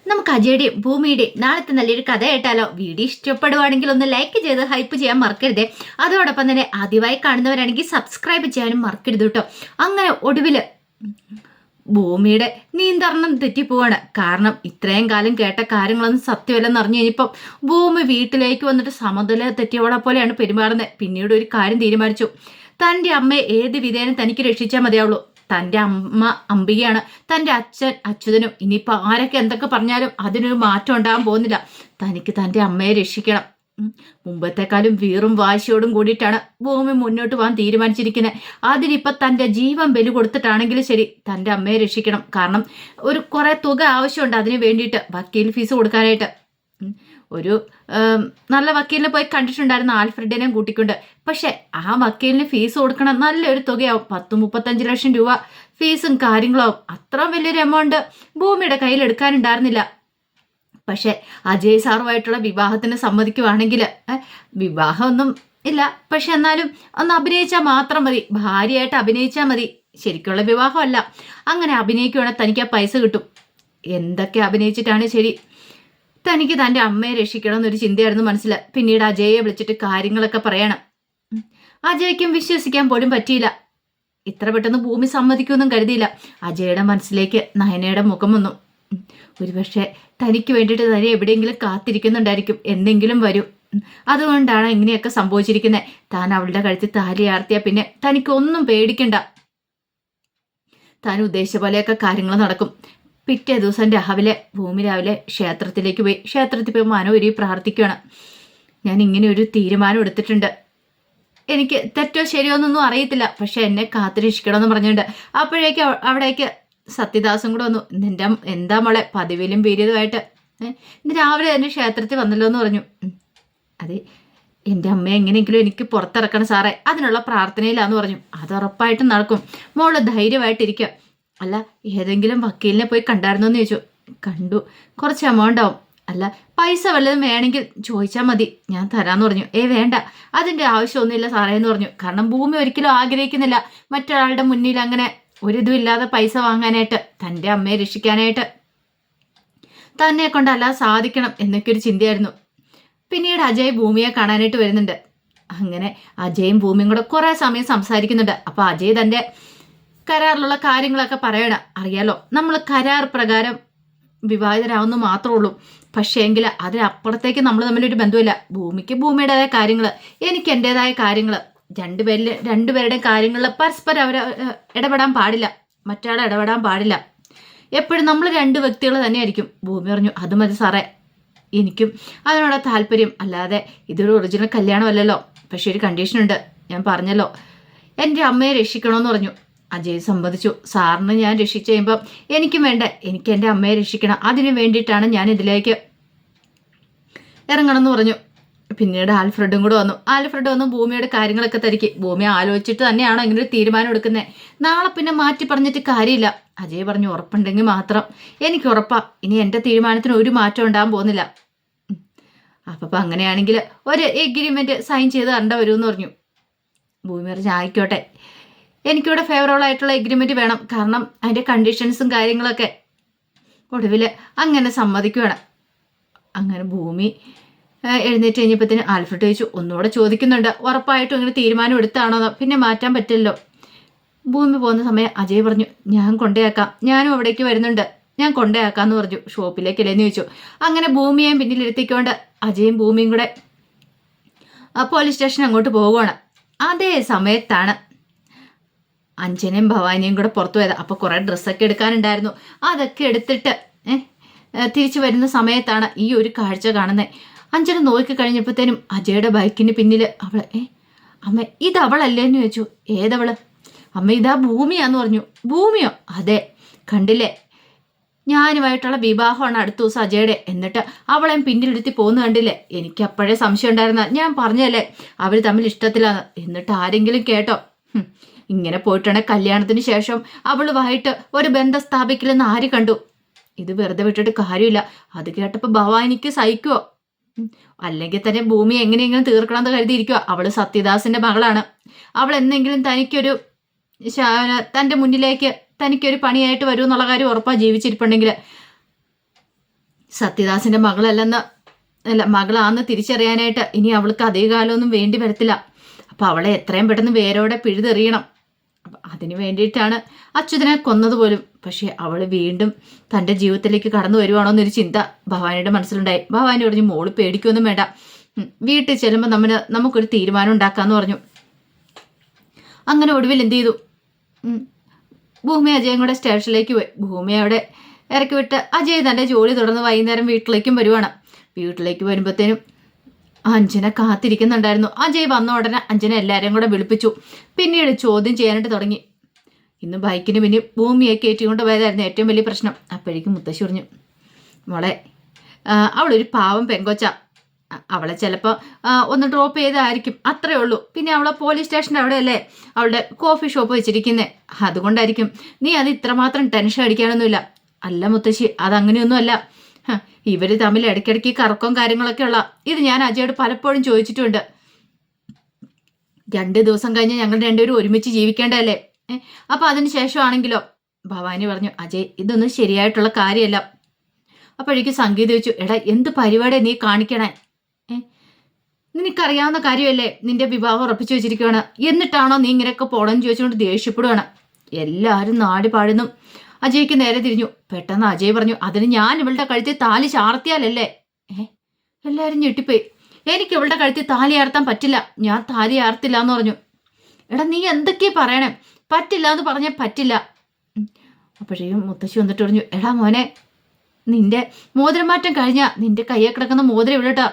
നമുക്ക് അജയുടെയും ഭൂമിയുടെയും നാളത്തെ നല്ലൊരു കഥ കേട്ടാലോ? വീഡിയോ ഇഷ്ടപ്പെടുവാണെങ്കിൽ ഒന്ന് ലൈക്ക് ചെയ്ത് ഹൈപ്പ് ചെയ്യാൻ മറക്കരുതേ. അതോടൊപ്പം തന്നെ ആദ്യമായി കാണുന്നവരാണെങ്കിൽ സബ്സ്ക്രൈബ് ചെയ്യാനും മറക്കരുത് കേട്ടോ. അങ്ങനെ ഒടുവില് ഭൂമിയുടെ നിയന്ത്രണം തെറ്റിപ്പോവാണ്. കാരണം ഇത്രയും കാലം കേട്ട കാര്യങ്ങളൊന്നും സത്യമല്ലെന്ന് അറിഞ്ഞു കഴിഞ്ഞപ്പം ഭൂമി വീട്ടിലേക്ക് വന്നിട്ട് സമനില തെറ്റിയവളെ പോലെയാണ് പെരുമാറുന്നത്. പിന്നീട് ഒരു കാര്യം തീരുമാനിച്ചു. തൻ്റെ അമ്മയെ ഏത് വിധേന തനിക്ക് രക്ഷിച്ചാൽ മതിയാവുള്ളൂ. തൻ്റെ അമ്മ അംബികയാണ്, തൻ്റെ അച്ഛൻ അച്യുതനും. ഇനിയിപ്പോൾ ആരൊക്കെ എന്തൊക്കെ പറഞ്ഞാലും അതിനൊരു മാറ്റം ഉണ്ടാകാൻ പോകുന്നില്ല. തനിക്ക് തൻ്റെ അമ്മയെ രക്ഷിക്കണം. മുമ്പത്തെക്കാളും വീറും വാശിയോടും കൂടിയിട്ടാണ് ഭൂമി മുന്നോട്ട് പോകാൻ തീരുമാനിച്ചിരിക്കുന്നത്. അതിനിപ്പോൾ തൻ്റെ ജീവൻ ബലി കൊടുത്തിട്ടാണെങ്കിലും ശരി തൻ്റെ അമ്മയെ രക്ഷിക്കണം. കാരണം ഒരു കുറേ തുക ആവശ്യമുണ്ട് അതിന് വേണ്ടിയിട്ട്, വക്കീൽ ഫീസ് കൊടുക്കാനായിട്ട്. ഒരു നല്ല വക്കീലിനെ പോയി കണ്ടിട്ടുണ്ടായിരുന്നു, ആൽഫ്രഡിനെയും കൂട്ടിക്കൊണ്ട്. പക്ഷെ ആ വക്കീലിന് ഫീസ് കൊടുക്കണം, നല്ലൊരു തുകയാവും. 10-35 ലക്ഷം രൂപ ഫീസും കാര്യങ്ങളാവും. അത്ര വലിയൊരു എമൗണ്ട് ഭൂമിയുടെ കയ്യിൽ എടുക്കാനുണ്ടായിരുന്നില്ല. പക്ഷെ അജയ് സാറുമായിട്ടുള്ള വിവാഹത്തിന് സമ്മതിക്കുവാണെങ്കിൽ, വിവാഹമൊന്നും ഇല്ല, പക്ഷെ എന്നാലും ഒന്ന് അഭിനയിച്ചാൽ മാത്രം മതി, ഭാര്യയായിട്ട് അഭിനയിച്ചാൽ മതി, ശരിക്കുള്ള വിവാഹമല്ല. അങ്ങനെ അഭിനയിക്കുവാണെങ്കിൽ തനിക്ക് ആ പൈസ കിട്ടും. എന്തൊക്കെ അഭിനയിച്ചിട്ടാണ് ശരി, തനിക്ക് തൻ്റെ അമ്മയെ രക്ഷിക്കണം എന്നൊരു ചിന്തയായിരുന്നു മനസ്സിൽ. പിന്നീട് അജയെ വിളിച്ചിട്ട് കാര്യങ്ങളൊക്കെ പറയണം. അജയ്ക്കും വിശ്വസിക്കാൻ പോലും പറ്റിയില്ല. ഇത്ര പെട്ടെന്ന് ഭൂമി സമ്മതിക്കുമെന്നും കരുതിയില്ല. അജയുടെ മനസ്സിലേക്ക് നയനയുടെ മുഖം വന്നു. ഒരുപക്ഷെ തനിക്ക് വേണ്ടിയിട്ട് തന്നെ എവിടെയെങ്കിലും കാത്തിരിക്കുന്നുണ്ടായിരിക്കും, എന്തെങ്കിലും വരും. അതുകൊണ്ടാണ് ഇങ്ങനെയൊക്കെ സംഭവിച്ചിരിക്കുന്നത്. താൻ അവളുടെ കഴുത്തിൽ താലി ആർത്തിയാൽ പിന്നെ തനിക്കൊന്നും പേടിക്കണ്ട. താൻ ഉദ്ദേശിച്ച പോലെയൊക്കെ കാര്യങ്ങൾ നടക്കും. പിറ്റേ ദിവസം ഭൂമി രാവിലെ ക്ഷേത്രത്തിലേക്ക് പോയി. ക്ഷേത്രത്തിൽ പോയി മനോരി പ്രാർത്ഥിക്കുകയാണ്. ഞാൻ ഇങ്ങനെ ഒരു തീരുമാനം എടുത്തിട്ടുണ്ട്. എനിക്ക് തെറ്റോ ശരിയോ എന്നൊന്നും അറിയത്തില്ല, പക്ഷെ എന്നെ കാത്തുരക്ഷിക്കണമെന്ന് പറഞ്ഞുകൊണ്ട് അപ്പോഴേക്ക് അവിടേക്ക് സത്യദാസും കൂടെ വന്നു. എന്താ മോളെ പതിവിലും വീര്യതുമായിട്ട് ഇന്ന് രാവിലെ തന്നെ ക്ഷേത്രത്തിൽ വന്നല്ലോ എന്ന് പറഞ്ഞു. അതെ, എൻ്റെ അമ്മയെ എങ്ങനെയെങ്കിലും എനിക്ക് പുറത്തിറക്കണം സാറേ, അതിനുള്ള പ്രാർത്ഥനയിലാന്ന് പറഞ്ഞു. അത് ഉറപ്പായിട്ടും നടക്കും, മോള് ധൈര്യമായിട്ടിരിക്കുക. അല്ല, ഏതെങ്കിലും വക്കീലിനെ പോയി കണ്ടായിരുന്നോ എന്ന് ചോദിച്ചു. കണ്ടു, കുറച്ച് എമൗണ്ട് ആവും. അല്ല, പൈസ വല്ലതും വേണമെങ്കിൽ ചോദിച്ചാൽ മതി, ഞാൻ തരാമെന്ന് പറഞ്ഞു. വേണ്ട, അതിൻ്റെ ആവശ്യമൊന്നുമില്ല സാറേ എന്ന് പറഞ്ഞു. കാരണം ഭൂമി ഒരിക്കലും ആഗ്രഹിക്കുന്നില്ല മറ്റൊരാളുടെ മുന്നിൽ അങ്ങനെ ഒരിതും ഇല്ലാതെ പൈസ വാങ്ങാനായിട്ട്. തൻ്റെ അമ്മയെ രക്ഷിക്കാനായിട്ട് തന്നെ കൊണ്ടല്ലാതെ സാധിക്കണം എന്നൊക്കെ ഒരു ചിന്തയായിരുന്നു. പിന്നീട് അജയ് ഭൂമിയെ കാണാനായിട്ട് വരുന്നുണ്ട്. അങ്ങനെ അജയും ഭൂമിയും കൂടെ കുറേ സമയം സംസാരിക്കുന്നുണ്ട്. അപ്പോൾ അജയ് തൻ്റെ കരാറിലുള്ള കാര്യങ്ങളൊക്കെ പറയണം. അറിയാലോ, നമ്മൾ കരാർ പ്രകാരം വിവാഹിതരാവുന്നു മാത്രമേ ഉള്ളൂ. പക്ഷേ എങ്കിൽ അതിനപ്പുറത്തേക്ക് നമ്മൾ തമ്മിലൊരു ബന്ധമില്ല. ഭൂമിക്ക് ഭൂമിയുടേതായ കാര്യങ്ങൾ, എനിക്ക് എൻ്റെതായ കാര്യങ്ങൾ. രണ്ടുപേരുടെയും കാര്യങ്ങളിൽ പരസ്പരം അവർ ഇടപെടാൻ പാടില്ല, മറ്റാളെ ഇടപെടാൻ പാടില്ല. എപ്പോഴും നമ്മൾ രണ്ട് വ്യക്തികൾ തന്നെയായിരിക്കും. ഭൂമി പറഞ്ഞു, അത് മതി സാറേ, എനിക്കും അതിനോട് താല്പര്യം. അല്ലാതെ ഇതൊരു ഒറിജിനൽ കല്യാണമല്ലല്ലോ. പക്ഷെ ഒരു കണ്ടീഷനുണ്ട്, ഞാൻ പറഞ്ഞല്ലോ, എൻ്റെ അമ്മയെ രക്ഷിക്കണമെന്ന് പറഞ്ഞു. അജയ് സമ്മതിച്ചു. സാറിന് ഞാൻ രക്ഷിച്ചു കഴിയുമ്പം എനിക്കും വേണ്ട, എനിക്ക് എൻ്റെ അമ്മയെ രക്ഷിക്കണം. അതിന് വേണ്ടിയിട്ടാണ് ഞാൻ ഇതിലേക്ക് ഇറങ്ങണം എന്ന് പറഞ്ഞു. പിന്നീട് ആൽഫ്രഡും കൂടെ വന്നു. ആൽഫ്രഡ് വന്നു ഭൂമിയുടെ കാര്യങ്ങളൊക്കെ തിരക്കി. ഭൂമി ആലോചിച്ചിട്ട് തന്നെയാണോ ഇങ്ങനെ ഒരു തീരുമാനം എടുക്കുന്നത്, നാളെ പിന്നെ മാറ്റി പറഞ്ഞിട്ട് കാര്യമില്ല. അജയ് പറഞ്ഞു, ഉറപ്പുണ്ടെങ്കിൽ മാത്രം. എനിക്ക് ഉറപ്പാ, ഇനി എൻ്റെ തീരുമാനത്തിന് ഒരു മാറ്റം ഉണ്ടാകാൻ പോകുന്നില്ല. അപ്പം അങ്ങനെയാണെങ്കിൽ ഒരു എഗ്രിമെൻറ്റ് സൈൻ ചെയ്ത് തരേണ്ട വരുമെന്ന് പറഞ്ഞു. ഭൂമി പറഞ്ഞു, ആയിക്കോട്ടെ, എനിക്കിവിടെ ഫേവറബിൾ ആയിട്ടുള്ള എഗ്രിമെൻറ്റ് വേണം. കാരണം അതിൻ്റെ കണ്ടീഷൻസും കാര്യങ്ങളൊക്കെ. ഒടുവിൽ അങ്ങനെ സമ്മതിക്കുകയാണ്. അങ്ങനെ ഭൂമി എഴുന്നേറ്റ് കഴിഞ്ഞപ്പോഴത്തേന് ആൽഫ്രഡ് ചോദിച്ചു, ഒന്നുകൂടെ ചോദിക്കുന്നുണ്ട്, ഉറപ്പായിട്ടും ഇങ്ങനെ തീരുമാനം എടുത്താണോ? പിന്നെ മാറ്റാൻ പറ്റില്ലല്ലോ. ഭൂമി പോകുന്ന സമയം അജയ് പറഞ്ഞു, ഞാൻ കൊണ്ടേയാക്കാം, ഞാനും അവിടേക്ക് വരുന്നുണ്ട്, ഞാൻ കൊണ്ടേയാക്കാമെന്ന് പറഞ്ഞു. ഷോപ്പിലേക്കല്ലേന്ന് ചോദിച്ചു. അങ്ങനെ ഭൂമിയെയും പിന്നിലിരുത്തിക്കൊണ്ട് അജയും ഭൂമിയും കൂടെ പോലീസ് സ്റ്റേഷൻ അങ്ങോട്ട് പോവുകയാണ്. അതേ സമയത്താണ് അഞ്ജനയും ഭവാനിയും കൂടെ പുറത്തു പോയത്. അപ്പോൾ കുറേ ഡ്രസ്സൊക്കെ എടുക്കാനുണ്ടായിരുന്നു. അതൊക്കെ എടുത്തിട്ട് തിരിച്ചു വരുന്ന സമയത്താണ് ഈ ഒരു കാഴ്ച കാണുന്നത്. അഞ്ജന നോക്കി കഴിഞ്ഞപ്പോഴത്തേനും അജയുടെ ബൈക്കിന് പിന്നിൽ അവളെ, അമ്മ ഇതവളല്ലേ എന്ന് ചോദിച്ചു. ഏതവള്? അമ്മ ഇതാ ഭൂമിയാന്ന് പറഞ്ഞു. ഭൂമിയോ? അതെ, കണ്ടില്ലേ, ഞാനുമായിട്ടുള്ള വിവാഹമാണ് അടുത്ത ദിവസം അജയുടെ. എന്നിട്ട് അവളെയും പിന്നിലെടുത്തി പോകുന്ന കണ്ടില്ലേ? എനിക്ക് അപ്പോഴേ സംശയം ഉണ്ടായിരുന്ന, ഞാൻ പറഞ്ഞല്ലേ അവർ തമ്മിൽ ഇഷ്ടത്തിലാണ്. എന്നിട്ട് ആരെങ്കിലും കേട്ടോ? ഇങ്ങനെ പോയിട്ടാണെങ്കിൽ കല്യാണത്തിന് ശേഷം അവളുമായിട്ട് ഒരു ബന്ധം സ്ഥാപിക്കില്ലെന്ന് ആര് കണ്ടു? ഇത് വെറുതെ വിട്ടിട്ട് കാര്യമില്ല. അത് കേട്ടപ്പോൾ ഭവാനിക്ക് സഹിക്കുവോ? അല്ലെങ്കിൽ തന്നെ ഭൂമി എങ്ങനെയെങ്കിലും തീർക്കണമെന്ന് കരുതിയിരിക്കുക. അവള് സത്യദാസിന്റെ മകളാണ്. അവൾ എന്തെങ്കിലും തനിക്കൊരു തൻ്റെ മുന്നിലേക്ക് തനിക്കൊരു പണിയായിട്ട് വരും എന്നുള്ള കാര്യം ഉറപ്പാ. ജീവിച്ചിരിപ്പുണ്ടെങ്കിൽ സത്യദാസിന്റെ മകളല്ലെന്ന് അല്ല മകളാന്ന് തിരിച്ചറിയാനായിട്ട് ഇനി അവൾക്ക് അധിക കാലമൊന്നും വേണ്ടി വരത്തില്ല. അപ്പം അവളെ എത്രയും പെട്ടെന്ന് വേരോടെ പിഴുതെറിയണം. അപ്പം അതിന് വേണ്ടിയിട്ടാണ് അച്യുതനെ കൊന്നതുപോലും. പക്ഷേ അവൾ വീണ്ടും തൻ്റെ ജീവിതത്തിലേക്ക് കടന്നു വരുവാണോ എന്നൊരു ചിന്ത ഭവാനിയുടെ മനസ്സിലുണ്ടായി. ഭവാനി പറഞ്ഞു, മോള് പേടിക്കൊന്നും വേണ്ട, വീട്ടിൽ ചെല്ലുമ്പോൾ നമുക്കൊരു തീരുമാനം ഉണ്ടാക്കാമെന്ന് പറഞ്ഞു. അങ്ങനെ ഒടുവിൽ എന്ത് ചെയ്തു, ഭൂമി അജയും കൂടെ സ്റ്റേഷനിലേക്ക് പോയി. ഭൂമി അവിടെ ഇറക്കി വിട്ട് അജയ് തൻ്റെ ജോലി തുടർന്ന് വൈകുന്നേരം വീട്ടിലേക്കും വരുവാണ്. വീട്ടിലേക്ക് വരുമ്പോഴത്തേനും അഞ്ജന കാത്തിരിക്കുന്നുണ്ടായിരുന്നു. അജയ് വന്ന ഉടനെ അഞ്ജന എല്ലാവരെയും കൂടെ വിളിപ്പിച്ചു. പിന്നീട് ചോദ്യം ചെയ്യാനായിട്ട് തുടങ്ങി. ഇന്ന് ബൈക്കിന് പിന്നെ ഭൂമിയെ കയറ്റിക്കൊണ്ട് പോയതായിരുന്നു ഏറ്റവും വലിയ പ്രശ്നം. അപ്പോഴേക്കും മുത്തശ്ശി പറഞ്ഞു, മോളെ അവളൊരു പാവം പെങ്കൊച്ച, അവളെ ചിലപ്പോൾ ഒന്ന് ഡ്രോപ്പ് ചെയ്തായിരിക്കും, അത്രേ ഉള്ളൂ. പിന്നെ അവളെ പോലീസ് സ്റ്റേഷൻ്റെ അവിടെയല്ലേ അവളുടെ കോഫി ഷോപ്പ് വെച്ചിരിക്കുന്നത്, അതുകൊണ്ടായിരിക്കും. നീ അത് ഇത്രമാത്രം ടെൻഷൻ അടിക്കാനൊന്നുമില്ല. അല്ല മുത്തശ്ശി, അതങ്ങനെയൊന്നുമല്ല. ഇവർ തമ്മിൽ ഇടയ്ക്കിടയ്ക്ക് കറക്കവും കാര്യങ്ങളൊക്കെ ഉള്ള ഇത് ഞാൻ അജയോട് പലപ്പോഴും ചോദിച്ചിട്ടുണ്ട്. 2 ദിവസം കഴിഞ്ഞ് ഞങ്ങൾ രണ്ടുപേരും ഒരുമിച്ച് ജീവിക്കേണ്ടതല്ലേ? അപ്പം അതിന് ശേഷമാണെങ്കിലോ? ഭവാനി പറഞ്ഞു, അജയ് ഇതൊന്നും ശരിയായിട്ടുള്ള കാര്യമല്ല. അപ്പോഴേക്കും സംഗീത ചോദിച്ചു, എടാ എന്ത് പരിപാടിയാണ് നീ കാണിക്കണേ? നിനക്കറിയാവുന്ന കാര്യമല്ലേ, നിന്റെ വിവാഹം ഉറപ്പിച്ചു വെച്ചിരിക്കുകയാണ്, എന്നിട്ടാണോ നീ ഇങ്ങനെയൊക്കെ പോണെന്ന് ചോദിച്ചുകൊണ്ട് ദേഷ്യപ്പെടുകയാണ്. എല്ലാവരും നാട് പാടുന്നു. അജയ്ക്ക് നേരെ തിരിഞ്ഞു. പെട്ടെന്ന് അജയ് പറഞ്ഞു, അതിന് ഞാൻ ഇവളുടെ കഴുത്തിൽ താലി ചാർത്തിയാലല്ലേ? എല്ലാവരും ഞെട്ടിപ്പോയി. എനിക്ക് ഇവളുടെ കഴുത്തിൽ താലി ആർത്താൻ പറ്റില്ല, ഞാൻ താലി ആർത്തില്ല എന്ന് പറഞ്ഞു. എടാ നീ എന്തൊക്കെയാ പറയണേ? പറ്റില്ല എന്ന് പറഞ്ഞാൽ പറ്റില്ല. അപ്പോഴേക്കും മുത്തശ്ശി വന്നിട്ട് പറഞ്ഞു, എടാ മോനെ, നിന്റെ മോതിരമാറ്റം കഴിഞ്ഞാൽ നിന്റെ കയ്യെ കിടക്കുന്ന മോതിരം ഇവിടെട്ടാ.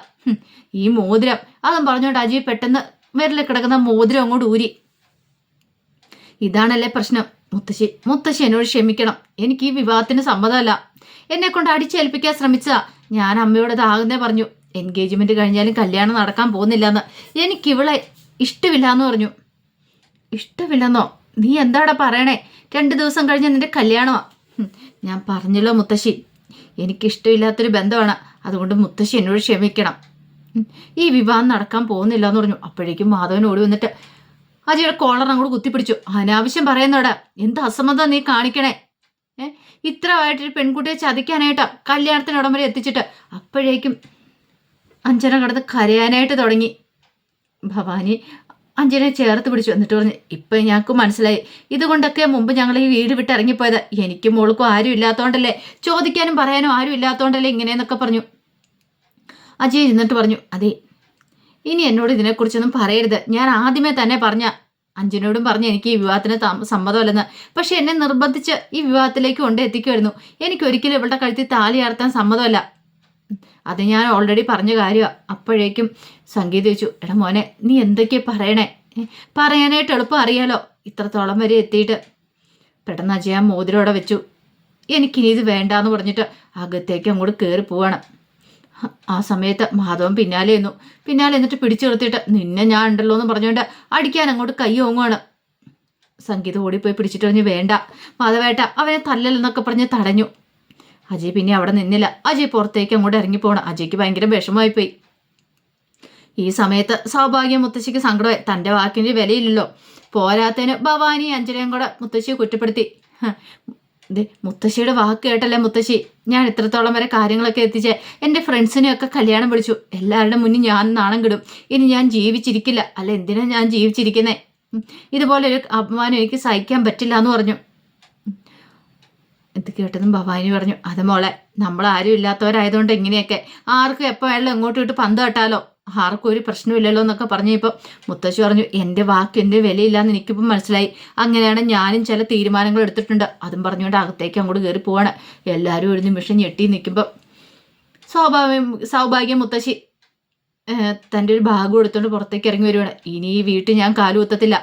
ഈ മോതിരം അതും പറഞ്ഞോണ്ട് അജയ് പെട്ടെന്ന് വിരലിൽ കിടക്കുന്ന മോതിരം അങ്ങോട്ട് ഊരി. ഇതാണല്ലേ പ്രശ്നം. മുത്തശ്ശി എന്നോട് ക്ഷമിക്കണം, എനിക്ക് ഈ വിവാഹത്തിന് സമ്മതമല്ല. എന്നെ കൊണ്ട് അടിച്ചേൽപ്പിക്കാൻ ശ്രമിച്ചതാ. ഞാൻ അമ്മയോട് ഇതാകുന്നേ പറഞ്ഞു. എൻഗേജ്മെന്റ് കഴിഞ്ഞാലും കല്യാണം നടക്കാൻ പോകുന്നില്ലെന്ന്. എനിക്കിവളെ ഇഷ്ടമില്ല എന്ന് പറഞ്ഞു. ഇഷ്ടമില്ലെന്നോ? നീ എന്താടാ പറയണേ? 2 ദിവസം കഴിഞ്ഞ നിന്റെ കല്യാണമാ. ഞാൻ പറഞ്ഞല്ലോ മുത്തശ്ശി, എനിക്കിഷ്ടമില്ലാത്തൊരു ബന്ധമാണ്, അതുകൊണ്ട് മുത്തശ്ശി എന്നോട് ക്ഷമിക്കണം. ഈ വിവാഹം നടക്കാൻ പോകുന്നില്ല എന്ന് പറഞ്ഞു. അപ്പോഴേക്കും മാധവൻ ഓടി വന്നിട്ട് അജയുടെ കോളർ അങ്ങോട്ട് കുത്തിപ്പിടിച്ചു. അനാവശ്യം പറയുന്നോടാ, എന്ത് അസമ്മതം നീ കാണിക്കണേ? ഇത്രമായിട്ടൊരു പെൺകുട്ടിയെ ചതിക്കാനായിട്ടാ കല്യാണത്തിനോടം വരെ എത്തിച്ചിട്ട്. അപ്പോഴേക്കും അഞ്ജന കിടന്ന് കരയാനായിട്ട് തുടങ്ങി. ഭവാനി അഞ്ജനയെ ചേർത്ത് പിടിച്ചു. എന്നിട്ട് പറഞ്ഞു, ഇപ്പം ഞങ്ങൾക്ക് മനസ്സിലായി, ഇതുകൊണ്ടൊക്കെ മുമ്പ് ഞങ്ങൾ ഈ വീട് വിട്ട് ഇറങ്ങിപ്പോയത്. എനിക്കും മോൾക്കും ആരും ഇല്ലാത്തതുകൊണ്ടല്ലേ, ചോദിക്കാനും പറയാനും ആരും ഇല്ലാത്തതുകൊണ്ടല്ലേ ഇങ്ങനെയെന്നൊക്കെ പറഞ്ഞു. അജയ് ഇരുന്നിട്ട് പറഞ്ഞു, അതെ ഇനി എന്നോട് ഇതിനെക്കുറിച്ചൊന്നും പറയരുത്. ഞാൻ ആദ്യമേ തന്നെ പറഞ്ഞ അഞ്ജനോടും പറഞ്ഞ് എനിക്ക് ഈ വിവാഹത്തിന് സമ്മതമല്ലെന്ന്. പക്ഷെ എന്നെ നിർബന്ധിച്ച് ഈ വിവാഹത്തിലേക്ക് കൊണ്ട് എത്തിക്കുമായിരുന്നു. എനിക്കൊരിക്കലും ഇവളുടെ കഴുത്തിൽ താലി ആർത്താൻ സമ്മതമല്ല. അത് ഞാൻ ഓൾറെഡി പറഞ്ഞ കാര്യമാണ്. അപ്പോഴേക്കും സംഗീത ചോദിച്ചു, എടാ മോനെ നീ എന്തൊക്കെയാ പറയണേ? പറയാനായിട്ട് എളുപ്പം അറിയാലോ, ഇത്രത്തോളം വരെ എത്തിയിട്ട്. പെട്ടെന്ന് അജയ മോതിരോടെ വെച്ചു. എനിക്കിനി ഇത് വേണ്ടാന്ന് പറഞ്ഞിട്ട് അകത്തേക്ക് അങ്ങോട്ട് കയറി പോവാണ്. ആ സമയത്ത് മാധവൻ പിന്നാലെ എന്നിട്ട് പിടിച്ചു നിർത്തിയിട്ട്, നിന്നെ ഞാൻ ഉണ്ടല്ലോ എന്ന് പറഞ്ഞുകൊണ്ട് അടിക്കാൻ അങ്ങോട്ട് കൈ ഓങ്ങുവാണ്. സംഗീത ഓടിപ്പോയി പിടിച്ചിട്ട് പറഞ്ഞു, വേണ്ട മാധവേട്ട, അവനെ തല്ലലെന്നൊക്കെ പറഞ്ഞ് തടഞ്ഞു. അജയ് പിന്നെ അവിടെ നിന്നില്ല. അജയ് പുറത്തേക്ക് അങ്ങോട്ട് ഇറങ്ങിപ്പോണം. അജയ്ക്ക് ഭയങ്കര വിഷമമായിപ്പോയി. ഈ സമയത്ത് സൗഭാഗ്യം മുത്തശ്ശിക്ക് സങ്കടമായി. തൻ്റെ വാക്കിന് വിലയില്ലല്ലോ. പോരാത്തതിന് ഭവാനി അഞ്ജനയും കൂടെ മുത്തശ്ശിയെ കുറ്റപ്പെടുത്തി. മുത്തശ്ശിയുടെ വാക്ക് കേട്ടല്ലേ മുത്തശ്ശി ഞാൻ ഇത്രത്തോളം വരെ കാര്യങ്ങളൊക്കെ എത്തിച്ചേ. എൻ്റെ ഫ്രണ്ട്സിനെയൊക്കെ കല്യാണം വിളിച്ചു. എല്ലാവരുടെ മുന്നിൽ ഞാൻ നാണം കിടും. ഇനി ഞാൻ ജീവിച്ചിരിക്കില്ല. അല്ല എന്തിനാ ഞാൻ ജീവിച്ചിരിക്കുന്നേ? ഇതുപോലൊരു അപമാനം എനിക്ക് സഹിക്കാൻ പറ്റില്ല എന്ന് പറഞ്ഞു. ഇത് കേട്ടതും ഭവാനി പറഞ്ഞു, അത് മോളെ, നമ്മൾ ആരും ഇല്ലാത്തവരായതുകൊണ്ട് ഇങ്ങനെയൊക്കെ ആർക്കും എപ്പോൾ വേണം എങ്ങോട്ടും ഇട്ട് പന്ത് കെട്ടാലോ, ആർക്കും ഒരു പ്രശ്നമില്ലല്ലോ എന്നൊക്കെ പറഞ്ഞപ്പോൾ മുത്തശ്ശി പറഞ്ഞു, എൻ്റെ വാക്കിൻ്റെ വിലയില്ലാന്ന് എനിക്കിപ്പം മനസ്സിലായി. അങ്ങനെയാണ് ഞാനും ചില തീരുമാനങ്ങൾ എടുത്തിട്ടുണ്ട്. അതും പറഞ്ഞുകൊണ്ട് അകത്തേക്ക് അങ്ങോട്ട് കയറി പോവാണ്. എല്ലാവരും ഒരു നിമിഷം ഞെട്ടി നിൽക്കുമ്പോൾ സൗഭാഗ്യം മുത്തശ്ശി തൻ്റെ ഒരു ഭാഗം എടുത്തുകൊണ്ട് പുറത്തേക്ക് ഇറങ്ങി വരുവാണ്. ഇനി ഈ വീട്ടിൽ ഞാൻ കാലുകുത്തത്തില്ല.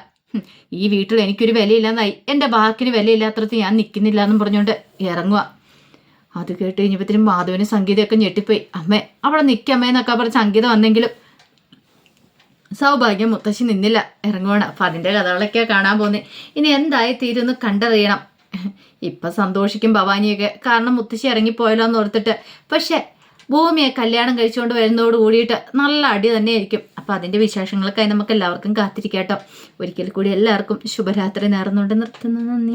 ഈ വീട്ടിൽ എനിക്കൊരു വിലയില്ലാന്നായി. എൻ്റെ വാക്കിന് വിലയില്ലാത്തടത്ത് ഞാൻ നിൽക്കുന്നില്ല എന്നും പറഞ്ഞുകൊണ്ട് ഇറങ്ങുക. അത് കേട്ട് കഴിഞ്ഞപ്പോഴത്തേനും മാധവനും സംഗീതമൊക്കെ ഞെട്ടിപ്പോയി. അമ്മേ അവിടെ നിൽക്കമ്മേന്നൊക്കെ പറഞ്ഞ് സംഗീതം വന്നെങ്കിലും സൗഭാഗ്യം മുത്തശ്ശി നിന്നില്ല, ഇറങ്ങുവാണ്. അപ്പം അതിൻ്റെ കഥകളൊക്കെ കാണാൻ പോകുന്നത്. ഇനി എന്തായി തീരുന്ന് കണ്ടറിയണം. ഇപ്പം സന്തോഷിക്കും ഭവാനിയൊക്കെ, കാരണം മുത്തശ്ശി ഇറങ്ങിപ്പോയല്ലോ എന്ന് ഓർത്തിട്ട്. പക്ഷെ ഭൂമിയെ കല്യാണം കഴിച്ചുകൊണ്ട് വരുന്നതോട് കൂടിയിട്ട് നല്ല അടി തന്നെയായിരിക്കും. അപ്പം അതിൻ്റെ വിശേഷങ്ങൾക്കായി നമുക്ക് എല്ലാവർക്കും കാത്തിരിക്കാം കേട്ടോ. ഒരിക്കൽ കൂടി എല്ലാവർക്കും ശുഭരാത്രി നേർന്നുകൊണ്ട് നിർത്തുന്നു. നന്ദി.